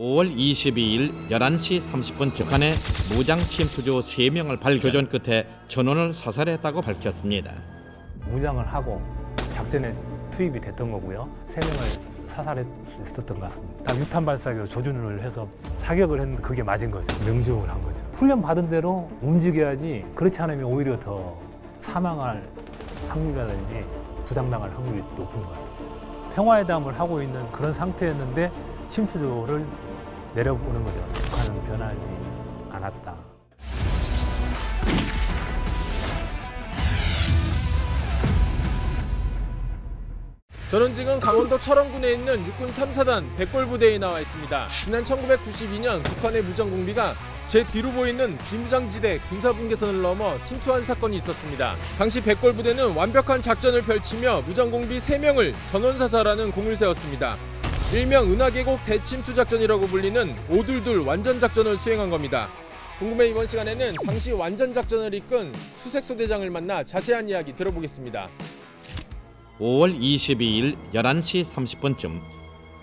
5월 22일 11시 30분쯤 북한의 무장 침투조 3명을 발견 끝에 전원을 사살했다고 밝혔습니다. 무장을 하고 작전에 투입이 됐던 거고요. 3명을 사살했었던 것 같습니다. 딱 유탄 발사기로 조준을 해서 사격을 했는데 그게 맞은 거죠. 명중을 한 거죠. 훈련 받은 대로 움직여야지, 그렇지 않으면 오히려 더 사망할 확률이라든지 부상당할 확률이 높은 것 같아요. 평화회담을 하고 있는 그런 상태였는데 침투조를 내려보는 거죠. 북한은 변하지 않았다. 저는 지금 강원도 철원군에 있는 육군 3사단 백골부대에 나와 있습니다. 지난 1992년 북한의 무장공비가 제 뒤로 보이는 비무장지대 군사분계선을 넘어 침투한 사건이 있었습니다. 당시 백골부대는 완벽한 작전을 펼치며 무장공비 3명을 전원사살하는 공을 세웠습니다. 일명 은하계곡 대침투 작전이라고 불리는 522 완전작전을 수행한 겁니다. 궁금해 이번 시간에는 당시 완전작전을 이끈 수색소대장을 만나 자세한 이야기 들어보겠습니다. 5월 22일 11시 30분쯤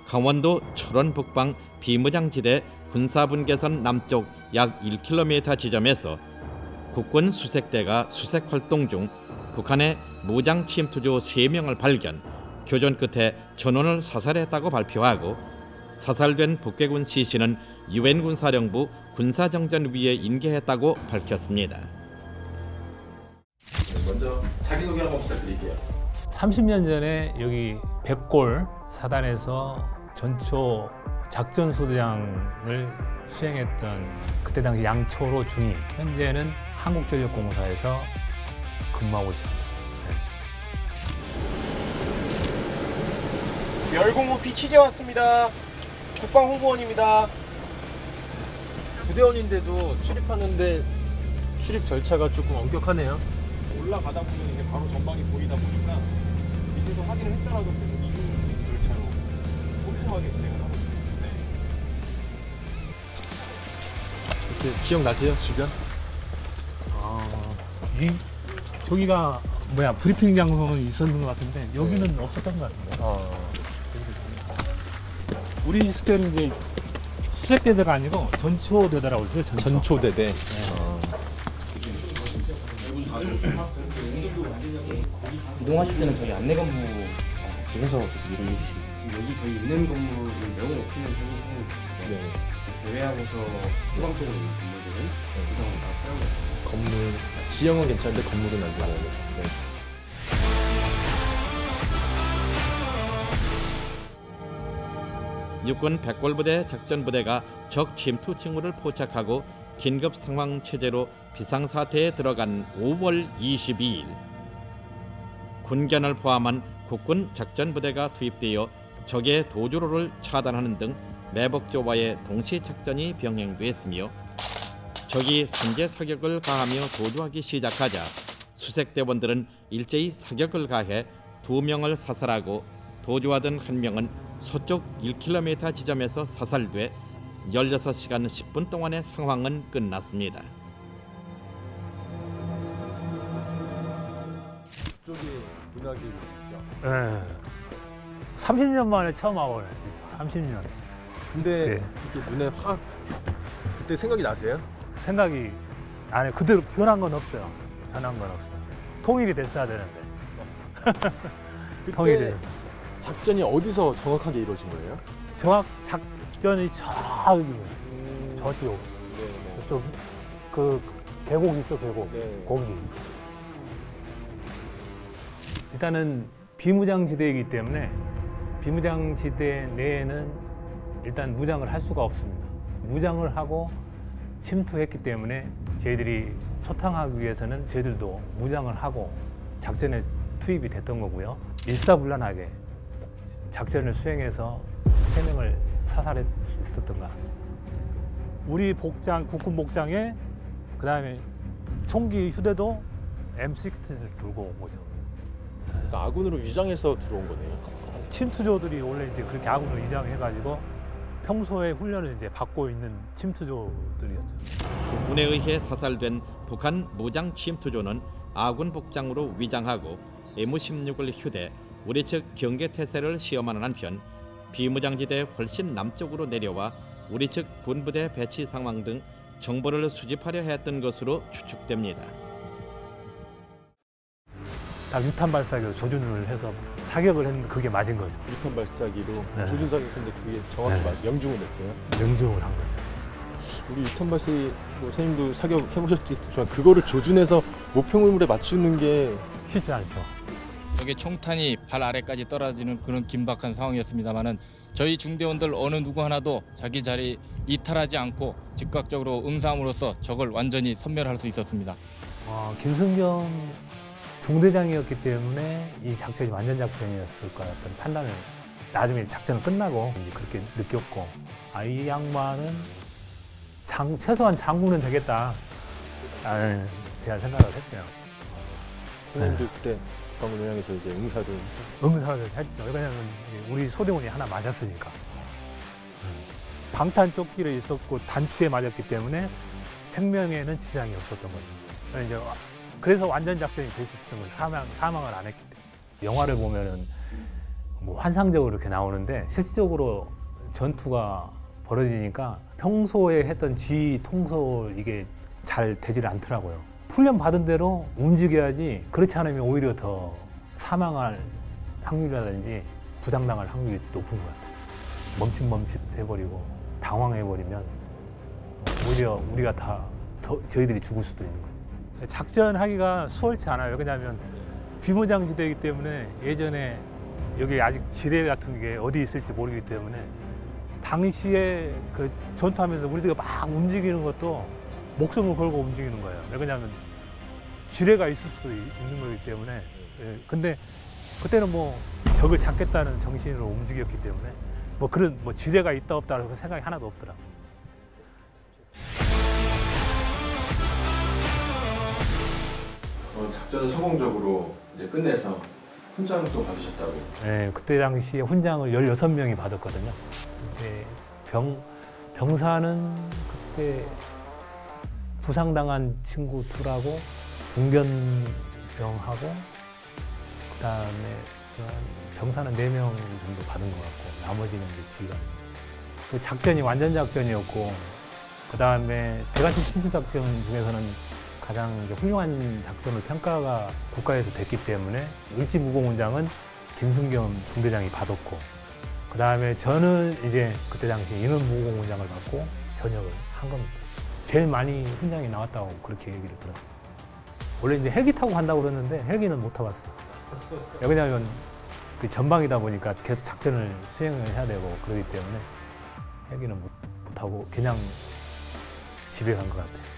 강원도 철원 북방 비무장지대 군사분계선 남쪽 약 1km 지점에서 국군 수색대가 수색활동 중 북한의 무장 침투조 3명을 발견, 교전 끝에 전원을 사살했다고 발표하고 사살된 북괴군 CC는 유엔군 사령부 군사정전위에 인계했다고 밝혔습니다. 먼저 자기소개 한번 부탁드릴게요. 30년 전에 여기 백골 사단에서 전초 작전소대장을 수행했던 그때 당시 양초로 중위, 현재는 한국전력공사에서 근무하고 있습니다. 열공호피 취재 왔습니다. 국방홍보원입니다. 부대원인데도 출입하는데 출입 절차가 조금 엄격하네요. 올라가다 보면 이게 바로 전방이 보이다 보니까 밑에서 확인을 했더라도 계속 이중 절차로 꼼꼼하게 진행을 하고 있습니다. 이렇게 기억나세요, 주변? 저기가 브리핑 장소는 있었는 것 같은데 여기는 없었던 것 같은데. 우리 있을 때는 이제 수색대대가 아니고 전초대대라고 그러죠. 전초대대. 이동하실 때는 저희 안내 건물 집에서 계속 이동해 주시고, 지금 여기 저희 있는 건물은 명은 없으면 사용을 제외하고서 후방 쪽으로 있는 건물들은 구성을 다 사용해요. 건물 지형은 괜찮은데 건물은 안 들어가는 거죠. 네. 육군 백골부대 작전부대가 적 침투 징후를 포착하고 긴급 상황 체제로 비상사태에 들어간 5월 22일 군견을 포함한 국군 작전부대가 투입되어 적의 도주로를 차단하는 등 매복조와의 동시 작전이 병행됐으며 적이 선제 사격을 가하며 도주하기 시작하자 수색대원들은 일제히 사격을 가해 2명을 사살하고 도주하던 1명은 서쪽 1km 지점에서 사살돼 16시간 10분 동안의 상황은 끝났습니다. 쪽이 은하계곡이죠. 네. 30년 만에 처음 와보네, 진짜. 30년. 근데 네. 이렇게 눈에 확 그때 생각이 나세요? 생각이 안에 그대로 변한 건 없어요. 변한 건 없어요. 통일이 됐어야 되는데. 그때 작전이 어디서 정확하게 이루어진 거예요? 정확 작전이 저기요. 저쪽. 네. 저쪽 그 계곡 있죠, 계곡. 네. 거기. 일단은 비무장지대이기 때문에 비무장지대 내에는 일단 무장을 할 수가 없습니다. 무장을 하고 침투했기 때문에 저희들이 소탕하기 위해서는 저희들도 무장을 하고 작전에 투입이 됐던 거고요. 일사불란하게 작전을 수행해서 3명을 사살했었던 것 같습니다. 우리 복장, 국군 복장에 그다음에 총기 휴대도 M16를 들고 온 거죠. 그러니까 아군으로 위장해서 들어온 거네요. 침투조들이 원래 이제 그렇게 아군으로 위장해가지고 평소에 훈련을 이제 받고 있는 침투조들이었죠. 국군에 의해 사살된 북한 무장 침투조는 아군 복장으로 위장하고 M16을 휴대 우리 측 경계 태세를 시험하는 한편 비무장지대 훨씬 남쪽으로 내려와 우리 측 군부대 배치 상황 등 정보를 수집하려 했던 것으로 추측됩니다. 다 유탄 발사기로 조준을 해서 사격을 했는데 그게 맞은 거죠. 유탄 발사기로 네. 조준 사격했는데 그게 정확히 네. 명중을 했어요. 명중을 한 거죠. 우리 유탄 발사기 뭐 선생님도 사격 해보셨겠지만 그거를 조준해서 목표물에 맞추는 게 쉽지 않죠. 적의 총탄이 발 아래까지 떨어지는 그런 긴박한 상황이었습니다만은 저희 중대원들 어느 누구 하나도 자기 자리 이탈하지 않고 즉각적으로 응삼으로써 적을 완전히 섬멸할 수 있었습니다. 김승겸 중대장이었기 때문에 이 작전이 완전 작전이었을 거였던 판단을 나중에 작전은 끝나고 이제 그렇게 느꼈고, 이 양반은 최소한 장군은 되겠다. 제가 생각을 했어요. 선생님도 그때 국방군 요양에서 이제 응사를 응사를 했죠. 왜냐하면 우리 소대원이 하나 맞았으니까. 방탄 조끼를 있었고 단추에 맞았기 때문에 생명에는 지장이 없었던 거죠. 이제 그래서 완전 작전이 될 수 있었던 거죠. 사망을 안 했기 때문에. 영화를 보면은 뭐 환상적으로 이렇게 나오는데 실질적으로 전투가 벌어지니까 평소에 했던 지휘 통솔 이게 잘 되질 않더라고요. 훈련 받은 대로 움직여야지, 그렇지 않으면 오히려 더 사망할 확률이라든지 부상당할 확률이 높은 것 같아요. 멈칫멈칫해버리고 당황해버리면 오히려 우리가 저희들이 죽을 수도 있는 거죠. 작전하기가 수월치 않아요. 왜냐하면 비무장지대이기 때문에 예전에 여기 아직 지뢰 같은 게 어디 있을지 모르기 때문에 당시에 그 전투하면서 우리들이 막 움직이는 것도 목숨을 걸고 움직이는 거예요. 왜냐하면 지뢰가 있을 수 있는 거기 때문에. 근데 그때는 뭐 적을 잡겠다는 정신으로 움직였기 때문에 뭐 그런 뭐 지뢰가 있다 없다라고 생각이 하나도 없더라고요. 작전을 성공적으로 이제 끝내서 훈장도 받으셨다고. 네, 그때 당시에 훈장을 16명이 받았거든요. 근데 병사는 그때 부상당한 친구 둘하고 중견병하고 그다음에 병사는 4명 정도 받은 것 같고 나머지는 이제 지휘관. 그 작전이 완전 작전이었고 그다음에 대관측 침투 작전 중에서는 가장 이제 훌륭한 작전을 평가가 국가에서 됐기 때문에 을지무공훈장은 김승겸 중대장이 받았고, 그 다음에 저는 이제 그때 당시 인원무공훈장을 받고 전역을 한 겁니다. 제일 많이 훈장이 나왔다고 그렇게 얘기를 들었어요. 원래 이제 헬기 타고 간다고 그러는데 헬기는 못 타봤어요. 왜냐하면 그 전방이다 보니까 계속 작전을 수행을 해야 되고 그러기 때문에 헬기는 못 타고 그냥 집에 간 것 같아요.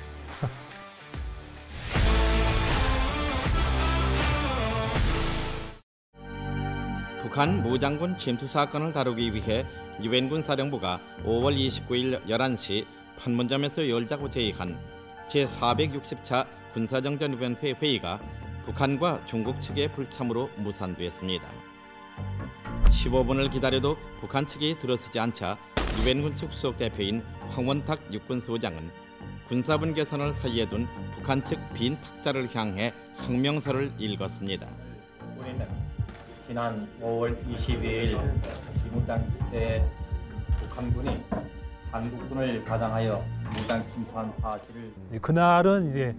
북한 무장군 침투 사건을 다루기 위해 유엔군 사령부가 5월 29일 11시 판문점에서 열자고 제의한 제460차 군사정전위원회 회의가 북한과 중국 측의 불참으로 무산됐습니다. 15분을 기다려도 북한 측이 들어서지 않자 유엔군 측 수석 대표인 황원탁 육군소장은 군사분 개선을 사이에 둔 북한 측 빈 탁자를 향해 성명서를 읽었습니다. 우리는 지난 5월 22일 비무장지대 북한군이 한국군을 가장하여 무장 침투한 사실을. 그날은 이제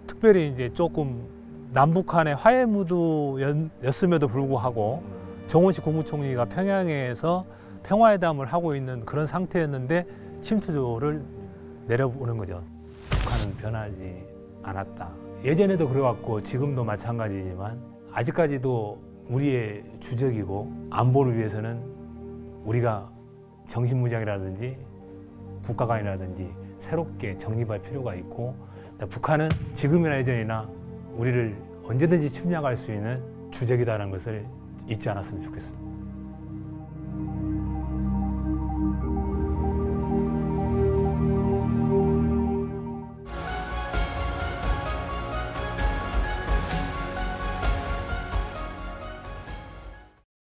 특별히 이제 조금 남북한의 화해 무드였음에도 불구하고 정원식 국무총리가 평양에서 평화회담을 하고 있는 그런 상태였는데 침투조를 내려오는 거죠. 북한은 변하지 않았다. 예전에도 그래왔고 지금도 마찬가지지만 아직까지도 우리의 주적이고 안보를 위해서는 우리가 정신무장이라든지 국가관이라든지 새롭게 정립할 필요가 있고, 북한은 지금이나 예전이나 우리를 언제든지 침략할 수 있는 주적이다라는 것을 잊지 않았으면 좋겠습니다.